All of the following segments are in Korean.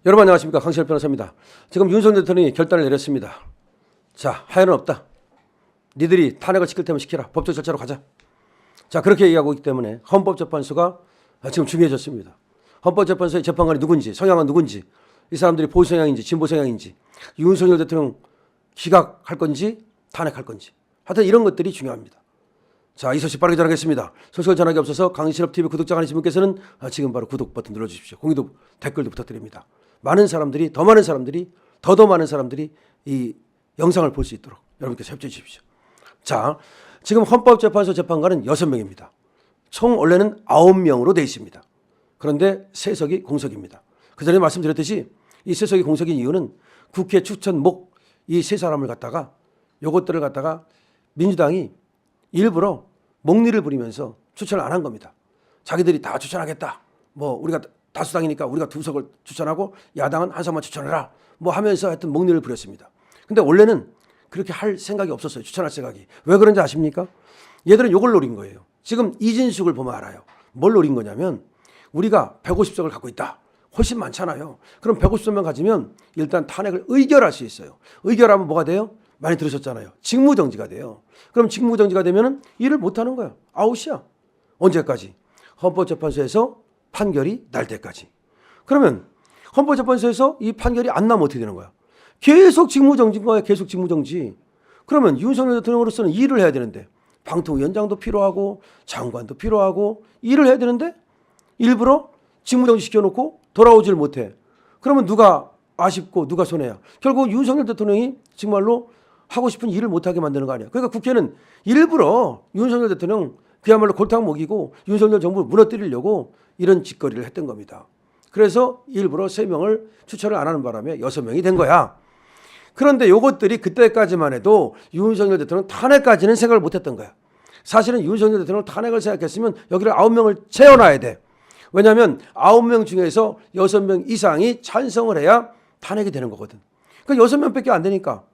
여러분 안녕하십니까, 강신엽 변호사입니다. 지금 윤석열 대통령이 결단을 내렸습니다. 자, 하야는 없다. 니들이 탄핵을 시킬 테면 시켜라. 법적 절차로 가자. 자, 그렇게 얘기하고 있기 때문에 헌법재판소가 지금 중요해졌습니다. 헌법재판소의 재판관이 누군지, 성향은 누군지, 이 사람들이 보수 성향인지 진보 성향인지, 윤석열 대통령 기각할 건지 탄핵할 건지, 하여튼 이런 것들이 중요합니다. 자, 이 소식 빠르게 전하겠습니다. 소식을 전하기 앞서서 강신엽TV 구독자 아니신 분께서는 지금 바로 구독 버튼 눌러주십시오. 공유도 댓글도 부탁드립니다. 많은 사람들이, 더 많은 사람들이, 더 많은 사람들이 이 영상을 볼 수 있도록 여러분께서 협조해 주십시오. 자, 지금 헌법재판소 재판관은 6명입니다. 총 원래는 9명으로 되어 있습니다. 그런데 3석이 공석입니다. 그 전에 말씀드렸듯이 이 3석이 공석인 이유는 국회 추천 이 3사람을 갖다가, 요것들을 갖다가 민주당이 일부러 목리를 부리면서 추천을 안 한 겁니다. 자기들이 다 추천하겠다. 우리가 다수당이니까 우리가 2석을 추천하고 야당은 1석만 추천해라. 하면서 하여튼 목리를 부렸습니다. 근데 원래는 그렇게 할 생각이 없었어요. 추천할 생각이. 왜 그런지 아십니까? 얘들은 요걸 노린 거예요. 지금 이진숙을 보면 알아요. 뭘 노린 거냐면 우리가 150석을 갖고 있다. 훨씬 많잖아요. 그럼 150석만 가지면 일단 탄핵을 의결할 수 있어요. 의결하면 뭐가 돼요? 많이 들으셨잖아요. 직무정지가 돼요. 그럼 직무정지가 되면 일을 못하는 거야. 아웃이야. 언제까지? 헌법재판소에서 판결이 날 때까지. 그러면 헌법재판소에서 이 판결이 안 나면 어떻게 되는 거야? 계속 직무정지인 거야. 계속 직무정지. 그러면 윤석열 대통령으로서는 일을 해야 되는데, 방통위원장도 필요하고 장관도 필요하고 일을 해야 되는데 일부러 직무정지 시켜놓고 돌아오질 못해. 그러면 누가 아쉽고 누가 손해야? 결국 윤석열 대통령이 정말로 하고 싶은 일을 못하게 만드는 거 아니야. 그러니까 국회는 일부러 윤석열 대통령 그야말로 골탕 먹이고 윤석열 정부를 무너뜨리려고 이런 짓거리를 했던 겁니다. 그래서 일부러 3명을 추천을 안 하는 바람에 6명이 된 거야. 그런데 이것들이 그때까지만 해도 윤석열 대통령 탄핵까지는 생각을 못했던 거야. 사실은 윤석열 대통령 탄핵을 생각했으면 여기를 9명을 채워놔야 돼. 왜냐하면 9명 중에서 6명 이상이 찬성을 해야 탄핵이 되는 거거든. 그러니까 6명밖에 안 되니까.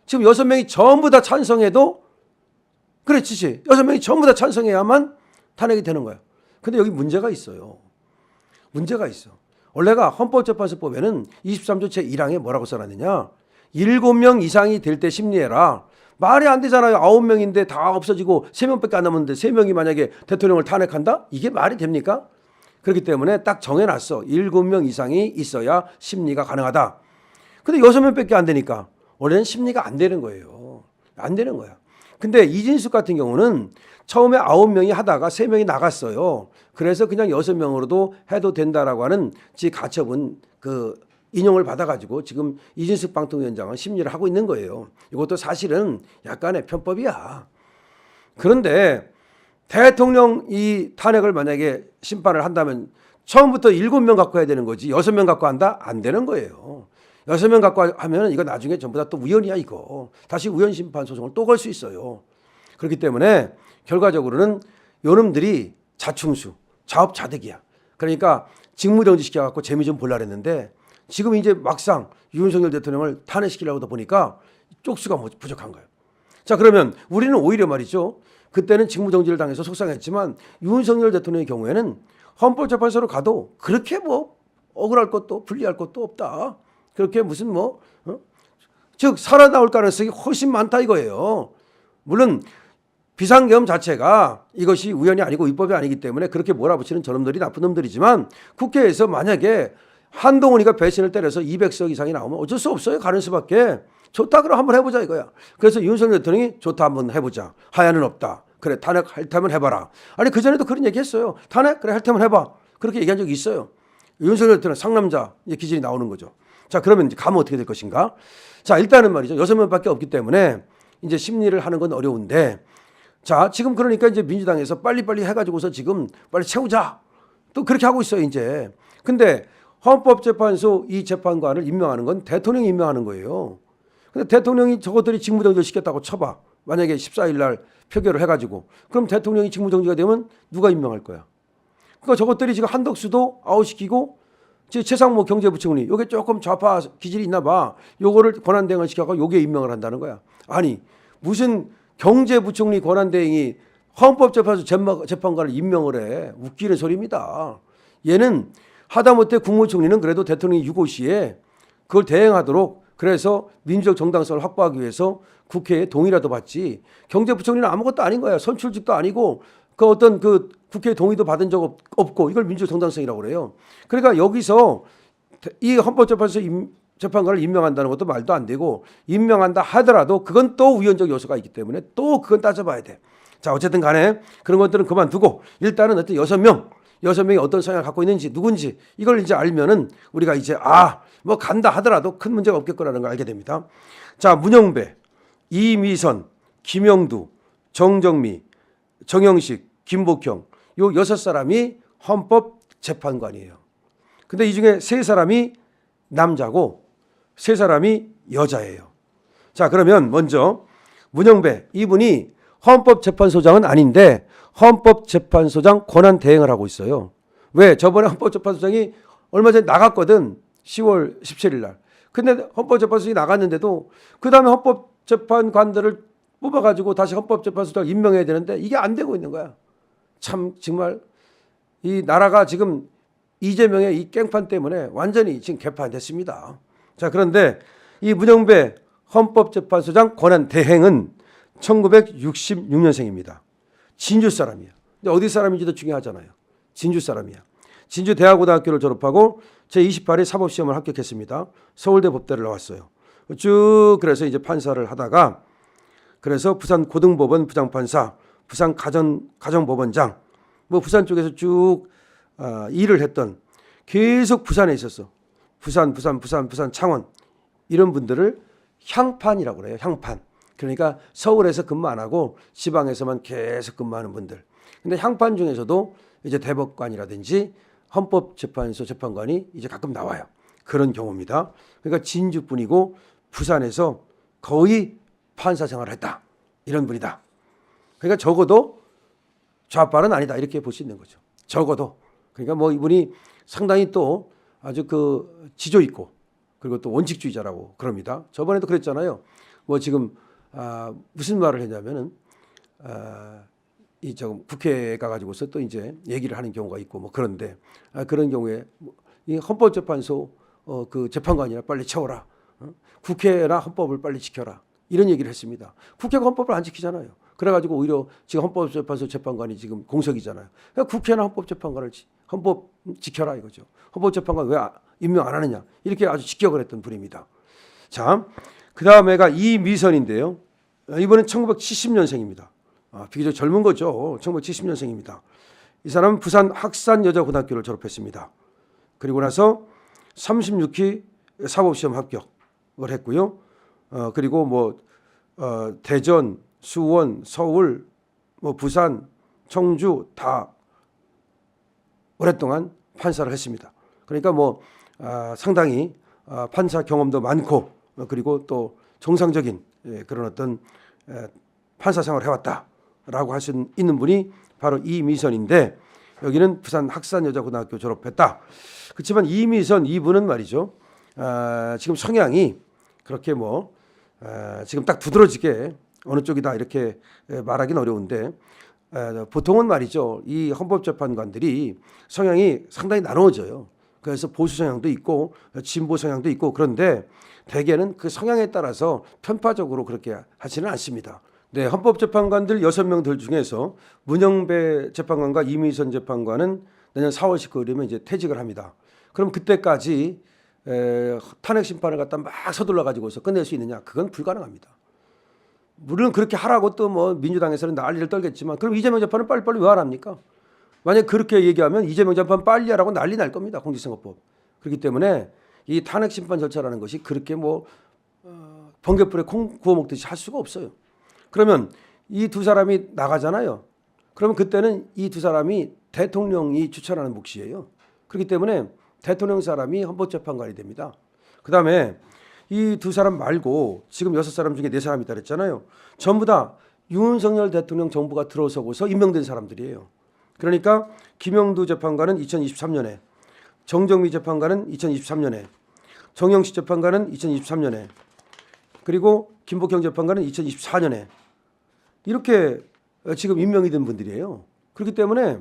지금 6명이 전부 다 찬성해도, 그렇지, 6명이 전부 다 찬성해야만 탄핵이 되는 거야. 근데 여기 문제가 있어요. 문제가 있어. 원래가 헌법재판소법에는 23조 제1항에 뭐라고 써놨느냐. 7명 이상이 될 때 심리해라. 말이 안 되잖아요. 9명인데 다 없어지고 3명밖에 안 남았는데 3명이 만약에 대통령을 탄핵한다? 이게 말이 됩니까? 그렇기 때문에 딱 정해놨어. 7명 이상이 있어야 심리가 가능하다. 근데 6명밖에 안 되니까 원래는 심리가 안 되는 거예요. 안 되는 거야. 근데 이진숙 같은 경우는 처음에 9명이 하다가 3명이 나갔어요. 그래서 그냥 6명으로도 해도 된다라고 하는 지 가처분 인용을 받아가지고 지금 이진숙 방통위원장은 심리를 하고 있는 거예요. 이것도 사실은 약간의 편법이야. 그런데 대통령 이 탄핵을 만약에 심판을 한다면 처음부터 7명 갖고 해야 되는 거지 6명 갖고 한다? 안 되는 거예요. 6명 갖고 하면 이거 나중에 전부 다 또 우연이야 이거. 다시 우연심판 소송을 또 걸 수 있어요. 그렇기 때문에 결과적으로는 요놈들이 자충수, 자업자득이야. 그러니까 직무정지 시켜갖고 재미 좀 보려고 했는데 지금 이제 막상 윤석열 대통령을 탄핵시키려고 하다 보니까 쪽수가 부족한 거예요. 자, 그러면 우리는 오히려 말이죠. 그때는 직무정지를 당해서 속상했지만 윤석열 대통령의 경우에는 헌법재판소로 가도 그렇게 억울할 것도 불리할 것도 없다. 그렇게 무슨 즉 살아나올 가능성이 훨씬 많다 이거예요. 물론 비상계엄 자체가 이것이 우연이 아니고 위법이 아니기 때문에 그렇게 몰아붙이는 저놈들이 나쁜 놈들이지만 국회에서 만약에 한동훈이가 배신을 때려서 200석 이상이 나오면 어쩔 수 없어요. 가는 수밖에. 좋다 그럼 한번 해보자 이거야. 그래서 윤석열 대통령이 좋다 한번 해보자. 하야는 없다. 그래 탄핵 할 테면 해봐라. 아니 그전에도 그런 얘기 했어요. 탄핵? 그래 할 테면 해봐. 그렇게 얘기한 적이 있어요. 윤석열 대통령 상남자 기질이 나오는 거죠. 자, 그러면 이제 가면 어떻게 될 것인가? 자, 일단은 말이죠. 6명밖에 없기 때문에 이제 심리를 하는 건 어려운데, 자, 지금 그러니까 이제 민주당에서 빨리빨리 해가지고서 지금 빨리 채우자. 또 그렇게 하고 있어요, 이제. 근데 헌법재판소 이 재판관을 임명하는 건 대통령이 임명하는 거예요. 근데 대통령이 저것들이 직무정지를 시켰다고 쳐봐. 만약에 14일 날 표결을 해가지고. 그럼 대통령이 직무정지가 되면 누가 임명할 거야? 그러니까 저것들이 지금 한덕수도 아웃시키고 최상무 경제부총리 요게 조금 좌파 기질이 있나 봐. 요거를 권한대행을 시켜서 요게 임명을 한다는 거야. 아니 무슨 경제부총리 권한대행이 헌법재판소 재판관을 임명을 해. 웃기는 소리입니다. 얘는 하다못해 국무총리는 그래도 대통령이 유고시에 그걸 대행하도록 그래서 민주적 정당성을 확보하기 위해서 국회의 동의라도 받지. 경제부총리는 아무것도 아닌 거야. 선출직도 아니고 그 어떤 그 국회의 동의도 받은 적 없고 이걸 민주적 정당성이라고 그래요. 그러니까 여기서 이 헌법재판소 재판관을 임명한다는 것도 말도 안 되고 임명한다 하더라도 그건 또 우연적 요소가 있기 때문에 또 그건 따져봐야 돼. 자, 어쨌든 간에 그런 것들은 그만두고 일단은 어떤 6명이 어떤 성향을 갖고 있는지 누군지 이걸 이제 알면은 우리가 이제 뭐 간다 하더라도 큰 문제가 없겠구나라는 걸 알게 됩니다. 자, 문영배, 이미선, 김영두, 정정미, 정영식, 김복형 요 6사람이 헌법재판관이에요. 근데 이 중에 3사람이 남자고 3사람이 여자예요. 자, 그러면 먼저 문영배 이분이 헌법재판소장은 아닌데 헌법재판소장 권한 대행을 하고 있어요. 왜? 저번에 헌법재판소장이 얼마 전에 나갔거든. 10월 17일 날. 근데 헌법재판소장이 나갔는데도 그 다음에 헌법재판관들을 뽑아가지고 다시 헌법재판소장을 임명해야 되는데 이게 안 되고 있는 거야. 참 정말 이 나라가 지금 이재명의 이 깽판 때문에 완전히 지금 개판됐습니다. 자, 그런데 이 문영배 헌법재판소장 권한 대행은 1966년생입니다. 진주 사람이야. 근데 어디 사람인지도 중요하잖아요. 진주 사람이야. 진주 대학고등학교를 졸업하고 제28회 사법시험을 합격했습니다. 서울대 법대를 나왔어요. 쭉 그래서 이제 판사를 하다가 그래서 부산 고등법원 부장판사, 부산 가정법원장, 뭐 부산 쪽에서 쭉 일을 했던 계속 부산에 있었어. 부산, 창원 이런 분들을 향판이라고 그래요. 향판. 그러니까 서울에서 근무 안 하고 지방에서만 계속 근무하는 분들. 근데 향판 중에서도 이제 대법관이라든지 헌법재판소 재판관이 이제 가끔 나와요. 그런 경우입니다. 그러니까 진주분이고 부산에서 거의 판사 생활을 했다. 이런 분이다. 그러니까 적어도 좌빨은 아니다. 이렇게 볼 수 있는 거죠. 적어도. 그러니까 뭐 이분이 상당히 또 아주 그 지조 있고 그리고 또 원칙주의자라고 그럽니다. 저번에도 그랬잖아요. 뭐 지금 무슨 말을 했냐면은 이 저 국회에 가가지고서 또 이제 얘기를 하는 경우가 있고 뭐 그런데 그런 경우에 이 헌법재판소 그 재판관이나 빨리 채워라. 국회나 헌법을 빨리 지켜라. 이런 얘기를 했습니다. 국회가 헌법을 안 지키잖아요. 그래가지고 오히려 지금 헌법재판소 재판관이 지금 공석이잖아요. 그러니까 국회나 헌법 지켜라 이거죠. 헌법재판관 왜 임명 안 하느냐. 이렇게 아주 직격을 했던 분입니다. 자, 그 다음에가 이미선인데요. 이번엔 1970년생입니다. 비교적 젊은 거죠. 1970년생입니다. 이 사람은 부산 학산여자고등학교를 졸업했습니다. 그리고 나서 36기 사법시험 합격을 했고요. 그리고 뭐 대전, 수원, 서울, 뭐 부산, 청주 다 오랫동안 판사를 했습니다. 그러니까 뭐 상당히 판사 경험도 많고 그리고 또 정상적인 그런 어떤 판사 생활을 해왔다라고 할 수 있는 분이 바로 이미선인데 여기는 부산 학산여자고등학교 졸업했다. 그렇지만 이미선 이분은 말이죠. 지금 성향이 그렇게 뭐 지금 딱 두드러지게 어느 쪽이다 이렇게 말하기는 어려운데 보통은 말이죠. 이 헌법재판관들이 성향이 상당히 나누어져요. 그래서 보수 성향도 있고 진보 성향도 있고 그런데 대개는 그 성향에 따라서 편파적으로 그렇게 하지는 않습니다. 네, 헌법재판관들 6명들 중에서 문영배 재판관과 이미선 재판관은 내년 4월 19일이면 이제 퇴직을 합니다. 그럼 그때까지 탄핵 심판을 갖다 막 서둘러 가지고서 끝낼 수 있느냐? 그건 불가능합니다. 물론 그렇게 하라고 또 뭐 민주당에서는 난리를 떨겠지만 그럼 이재명 재판은 빨리빨리 왜 안 합니까? 만약 그렇게 얘기하면 이재명 재판 빨리 하라고 난리 날 겁니다. 공직선거법. 그렇기 때문에 이 탄핵 심판 절차라는 것이 그렇게 뭐 번갯불에 콩 구워 먹듯이 할 수가 없어요. 그러면 이 두 사람이 나가잖아요. 그러면 그때는 이 두 사람이 대통령이 추천하는 몫이에요. 그렇기 때문에 대통령 사람이 헌법재판관이 됩니다. 그다음에 이 두 사람 말고 지금 6사람 중에 4사람이 있다 그랬잖아요. 전부 다 윤석열 대통령 정부가 들어서고서 임명된 사람들이에요. 그러니까 김영두 재판관은 2023년에, 정정미 재판관은 2023년에, 정영식 재판관은 2023년에, 그리고 김복형 재판관은 2024년에 이렇게 지금 임명이 된 분들이에요. 그렇기 때문에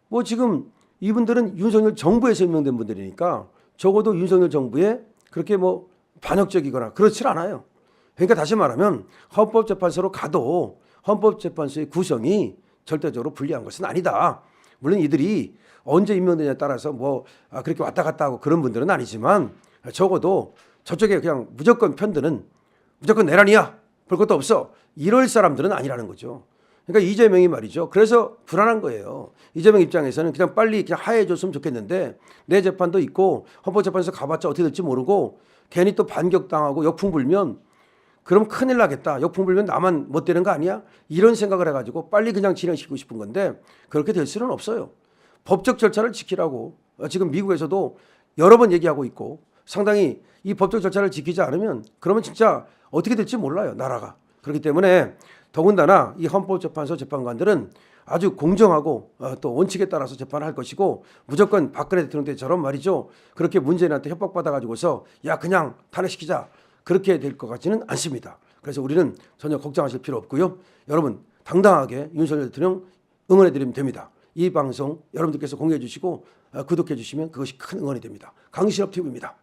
뭐 지금 이분들은 윤석열 정부에서 임명된 분들이니까 적어도 윤석열 정부에 그렇게 뭐 반역적이거나 그렇지 않아요. 그러니까 다시 말하면 헌법재판소로 가도 헌법재판소의 구성이 절대적으로 불리한 것은 아니다. 물론 이들이 언제 임명되냐에 따라서 뭐 그렇게 왔다 갔다 하고 그런 분들은 아니지만 적어도 저쪽에 그냥 무조건 편드는 무조건 내란이야. 볼 것도 없어. 이럴 사람들은 아니라는 거죠. 그러니까 이재명이 말이죠. 그래서 불안한 거예요. 이재명 입장에서는 그냥 빨리 그냥 하해해줬으면 좋겠는데 내 재판도 있고 헌법재판소 가봤자 어떻게 될지 모르고 괜히 또 반격당하고 역풍 불면 그럼 큰일 나겠다. 역풍 불면 나만 못 되는 거 아니야? 이런 생각을 해가지고 빨리 그냥 진행시키고 싶은 건데 그렇게 될 수는 없어요. 법적 절차를 지키라고 지금 미국에서도 여러 번 얘기하고 있고 상당히 이 법적 절차를 지키지 않으면 그러면 진짜 어떻게 될지 몰라요. 나라가. 그렇기 때문에 더군다나 이 헌법재판소 재판관들은 아주 공정하고 또 원칙에 따라서 재판을 할 것이고 무조건 박근혜 대통령 때처럼 말이죠. 그렇게 문재인한테 협박받아가지고서 야 그냥 탄핵시키자. 그렇게 될 것 같지는 않습니다. 그래서 우리는 전혀 걱정하실 필요 없고요. 여러분 당당하게 윤석열 대통령 응원해 드리면 됩니다. 이 방송 여러분들께서 공유해 주시고 구독해 주시면 그것이 큰 응원이 됩니다. 강신업 TV입니다.